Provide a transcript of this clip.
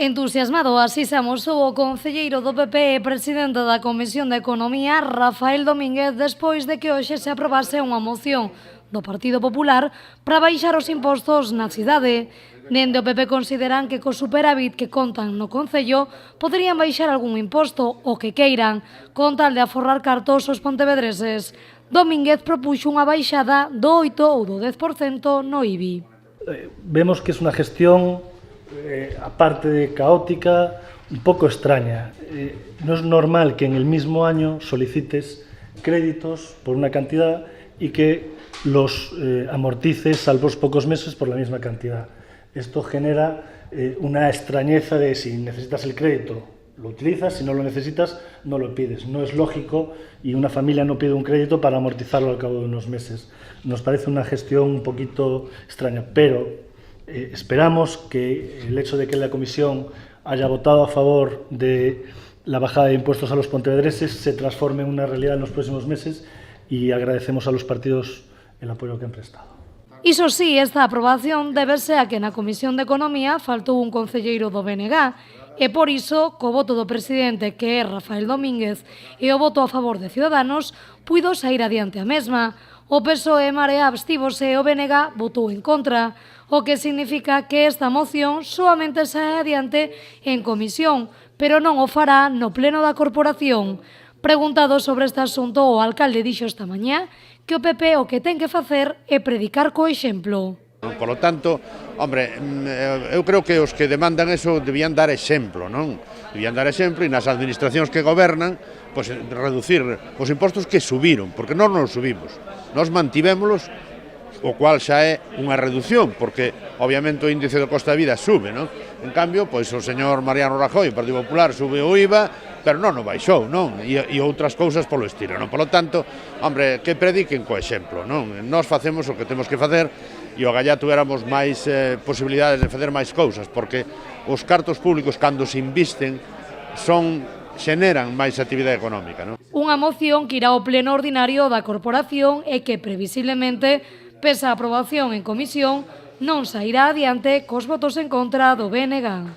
Entusiasmado así se amosou o concelleiro do PP e presidente da Comisión de Economía, Rafael Domínguez, despois de que hoxe se aprobase unha moción do Partido Popular para baixar os impostos na cidade. Dende o PP consideran que co superávit que contan no Concello poderían baixar algún imposto, o que queiran, con tal de aforrar cartos aos pontevedreses. Domínguez propuxo unha baixada do 8 ou do 10% no IBI. Vemos que es unha gestión aparte de caótica, un poco extraña. No es normal que en el mismo año solicites créditos por una cantidad y que los amortices a los pocos meses por la misma cantidad. Esto genera una extrañeza de si necesitas el crédito, lo utilizas, si no lo necesitas, no lo pides. No es lógico y una familia no pide un crédito para amortizarlo al cabo de unos meses. Nos parece una gestión un poquito extraña, pero esperamos que el hecho de que la Comisión haya votado a favor de la bajada de impuestos a los pontevedreses se transforme en una realidad en los próximos meses y agradecemos a los partidos el apoyo que han prestado. Iso sí, esta aprobación débese a que na Comisión de Economía faltou un concelleiro do BNG e por iso, co voto do presidente que é Rafael Domínguez e o voto a favor de Ciudadanos, puido sair adiante a mesma. O PSOE e Marea abstívose e o BNG votou en contra, o que significa que esta moción soamente sae adiante en comisión, pero non o fará no pleno da corporación. Preguntado sobre este asunto, o alcalde dixo esta mañá que o PP o que ten que facer é predicar co exemplo. Por lo tanto, hombre, eu creo que os que demandan eso debían dar exemplo, non? Debían dar exemplo e nas administracións que gobernan, pois reducir os impostos que subiron, porque nós non os subimos, nós mantivémolos, o cual xa é unha reducción, porque obviamente o índice de costa de vida sube, non? En cambio, pois o señor Mariano Rajoy, o Partido Popular, sube o IVA, pero non o baixou, non? E outras cousas polo estilo, non? Por lo tanto, hombre, que prediquen co exemplo, non? Nós facemos o que temos que facer e o gallá tuéramos máis posibilidades de facer máis cousas, porque os cartos públicos, cando se invisten, xeneran máis actividade económica, non? Unha moción que irá ao pleno ordinario da corporación e que, previsiblemente, pese a aprobación en comisión, non sairá adiante cos votos en contra do BNG.